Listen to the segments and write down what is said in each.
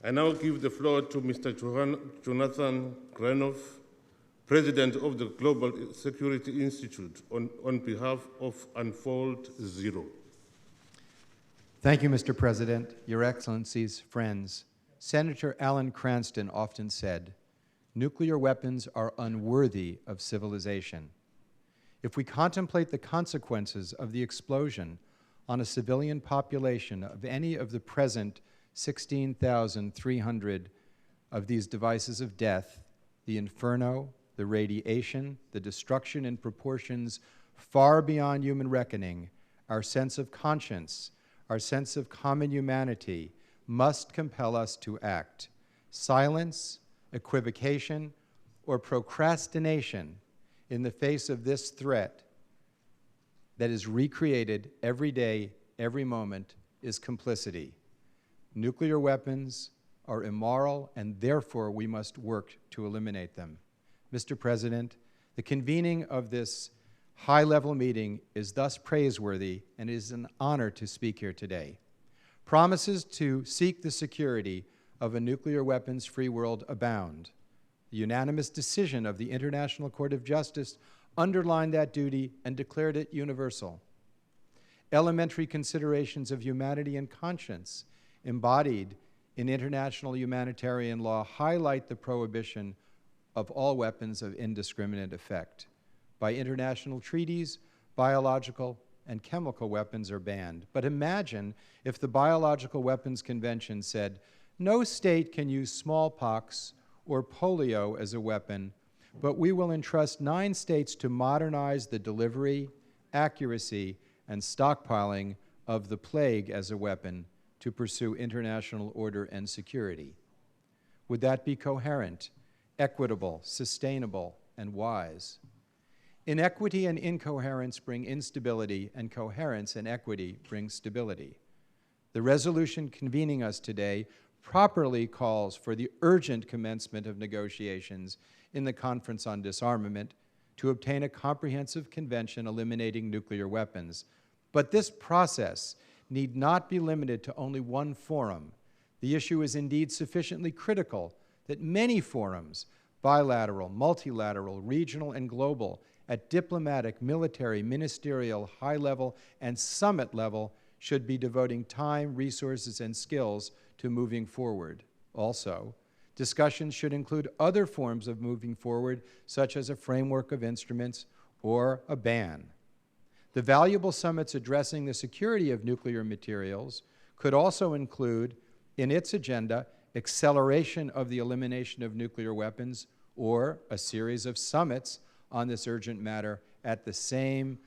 I now give the floor to Mr. Jonathan Granov, President of the Global Security Institute, on behalf of Unfold Zero. Thank you, Mr. President, Your Excellencies, friends. Senator Alan Cranston often said, "Nuclear weapons are unworthy of civilization." If we contemplate the consequences of the explosion on a civilian population of any of the present 16,300 of these devices of death, the inferno, the radiation, the destruction in proportions far beyond human reckoning, our sense of conscience, our sense of common humanity must compel us to act. Silence, equivocation, or procrastination in the face of this threat that is recreated every day, every moment, is complicity. Nuclear weapons are immoral, and therefore we must work to eliminate them. Mr. President, the convening of this high-level meeting is thus praiseworthy, and it is an honor to speak here today. Promises to seek the security of a nuclear weapons-free world abound. The unanimous decision of the International Court of Justice underlined that duty and declared it universal. Elementary considerations of humanity and conscience embodied in international humanitarian law highlight the prohibition of all weapons of indiscriminate effect. By international treaties, biological and chemical weapons are banned. But imagine if the Biological Weapons Convention said, no state can use smallpox or polio as a weapon, but we will entrust 9 states to modernize the delivery, accuracy, and stockpiling of the plague as a weapon to pursue international order and security. Would that be coherent, equitable, sustainable, and wise? Inequity and incoherence bring instability, and coherence and equity bring stability. The resolution convening us today properly calls for the urgent commencement of negotiations in the Conference on Disarmament to obtain a comprehensive convention eliminating nuclear weapons. But this process need not be limited to only one forum. The issue is indeed sufficiently critical that many forums, bilateral, multilateral, regional, and global, at diplomatic, military, ministerial, high-level, and summit level, should be devoting time, resources, and skills to moving forward. Also, discussions should include other forms of moving forward, such as a framework of instruments or a ban. The valuable summits addressing the security of nuclear materials could also include, in its agenda, acceleration of the elimination of nuclear weapons, or a series of summits on this urgent matter at the same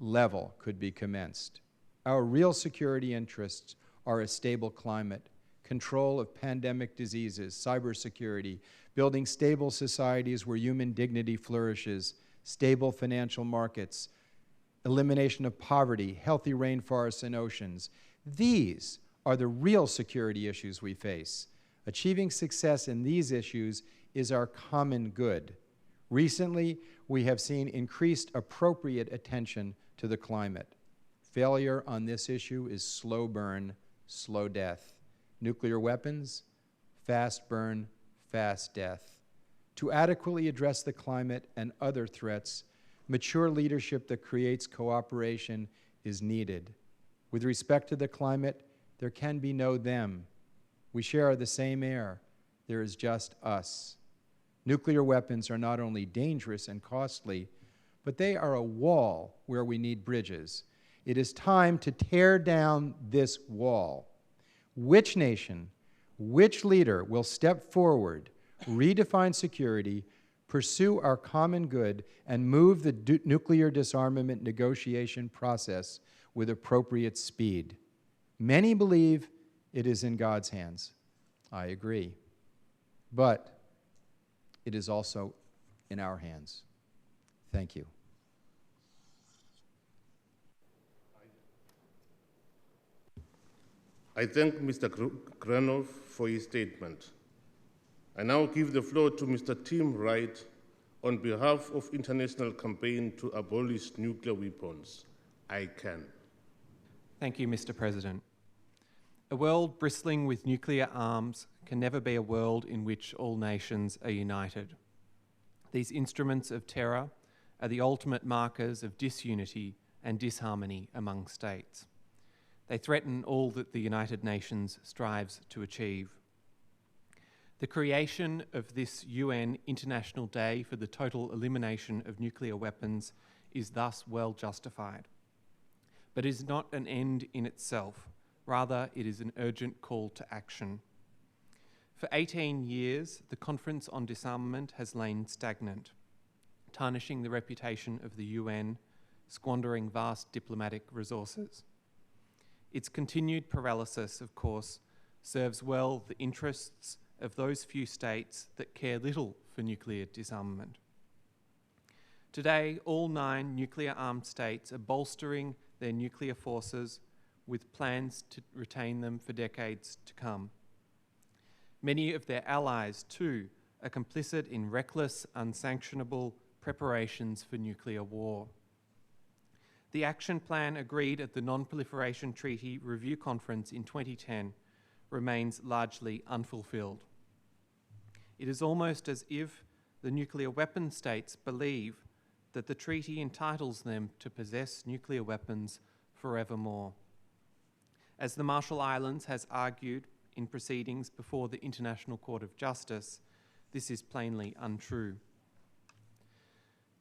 level could be commenced. Our real security interests are a stable climate, control of pandemic diseases, cybersecurity, building stable societies where human dignity flourishes, stable financial markets, elimination of poverty, healthy rainforests and oceans. These are the real security issues we face. Achieving success in these issues is our common good. Recently, we have seen increased appropriate attention to the climate. Failure on this issue is slow burn, slow death. Nuclear weapons, fast burn, fast death. To adequately address the climate and other threats, mature leadership that creates cooperation is needed. With respect to the climate, there can be no them. We share the same air. There is just us. Nuclear weapons are not only dangerous and costly, but they are a wall where we need bridges. It is time to tear down this wall. Which nation, which leader will step forward, redefine security, pursue our common good, and move the nuclear disarmament negotiation process with appropriate speed? Many believe it is in God's hands. I agree. But it is also in our hands. Thank you. I thank Mr. Granov for his statement. I now give the floor to Mr. Tim Wright on behalf of International Campaign to Abolish Nuclear Weapons, ICAN. Thank you, Mr. President. A world bristling with nuclear arms can never be a world in which all nations are united. These instruments of terror are the ultimate markers of disunity and disharmony among states. They threaten all that the United Nations strives to achieve. The creation of this UN International Day for the total elimination of nuclear weapons is thus well justified. But it is not an end in itself. Rather, it is an urgent call to action. For 18 years, the Conference on Disarmament has lain stagnant, tarnishing the reputation of the UN, squandering vast diplomatic resources. Its continued paralysis, of course, serves well the interests of those few states that care little for nuclear disarmament. Today, all 9 nuclear-armed states are bolstering their nuclear forces with plans to retain them for decades to come. Many of their allies, too, are complicit in reckless, unsanctionable preparations for nuclear war. The action plan agreed at the Non-Proliferation Treaty Review Conference in 2010 remains largely unfulfilled. It is almost as if the nuclear weapon states believe that the treaty entitles them to possess nuclear weapons forevermore. As the Marshall Islands has argued in proceedings before the International Court of Justice, this is plainly untrue.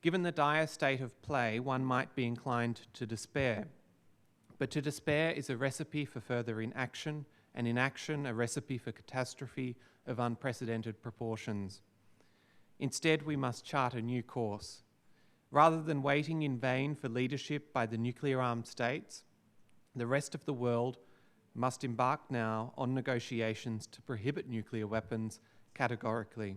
Given the dire state of play, one might be inclined to despair. But to despair is a recipe for further inaction, and inaction a recipe for catastrophe of unprecedented proportions. Instead, we must chart a new course. Rather than waiting in vain for leadership by the nuclear-armed states, the rest of the world must embark now on negotiations to prohibit nuclear weapons categorically.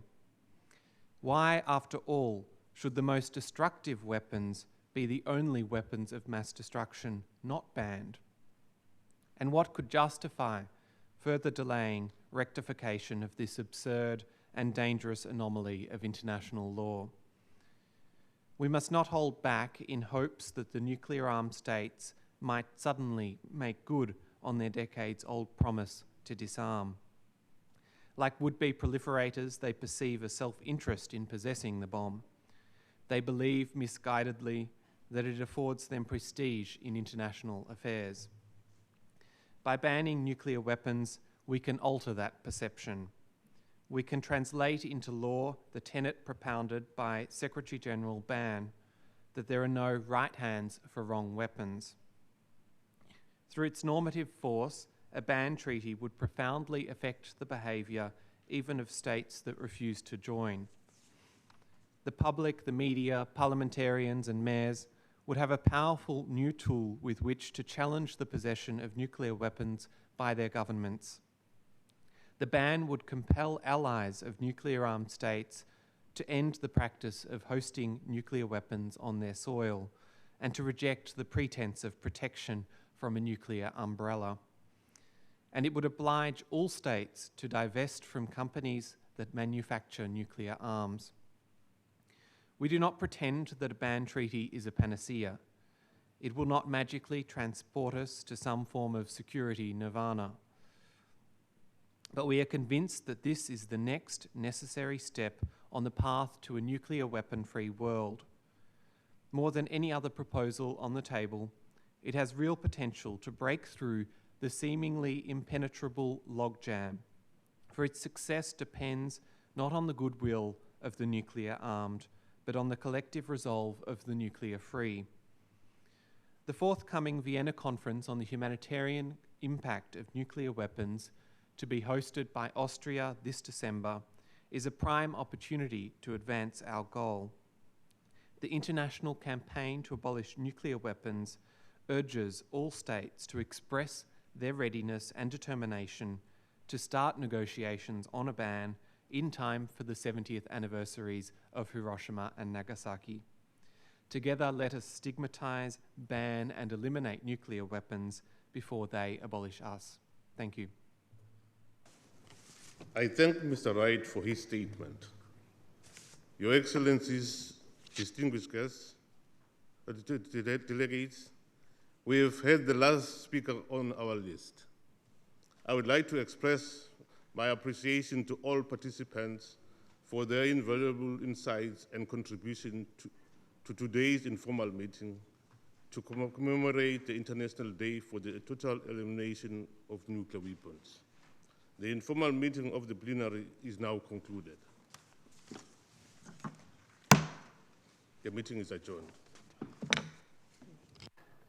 Why, after all, should the most destructive weapons be the only weapons of mass destruction not banned? And what could justify further delaying rectification of this absurd and dangerous anomaly of international law? We must not hold back in hopes that the nuclear-armed states might suddenly make good on their decades-old promise to disarm. Like would-be proliferators, they perceive a self-interest in possessing the bomb. They believe misguidedly that it affords them prestige in international affairs. By banning nuclear weapons, we can alter that perception. We can translate into law the tenet propounded by Secretary-General Ban that there are no right hands for wrong weapons. Through its normative force, a ban treaty would profoundly affect the behaviour even of states that refuse to join. The public, the media, parliamentarians and mayors would have a powerful new tool with which to challenge the possession of nuclear weapons by their governments. The ban would compel allies of nuclear-armed states to end the practice of hosting nuclear weapons on their soil and to reject the pretense of protection from a nuclear umbrella. And it would oblige all states to divest from companies that manufacture nuclear arms. We do not pretend that a ban treaty is a panacea. It will not magically transport us to some form of security nirvana. But we are convinced that this is the next necessary step on the path to a nuclear weapon-free world. More than any other proposal on the table, it has real potential to break through the seemingly impenetrable logjam, for its success depends not on the goodwill of the nuclear-armed, but on the collective resolve of the nuclear-free. The forthcoming Vienna Conference on the humanitarian impact of nuclear weapons, to be hosted by Austria this December, is a prime opportunity to advance our goal. The international campaign to abolish nuclear weapons urges all states to express their readiness and determination to start negotiations on a ban in time for the 70th anniversaries of Hiroshima and Nagasaki. Together, let us stigmatize, ban, and eliminate nuclear weapons before they abolish us. Thank you. I thank Mr. Wright for his statement. Your Excellencies, distinguished guests, delegates, we have heard the last speaker on our list. I would like to express my appreciation to all participants for their invaluable insights and contribution to today's informal meeting to commemorate the International Day for the Total Elimination of Nuclear Weapons. The informal meeting of the plenary is now concluded. The meeting is adjourned.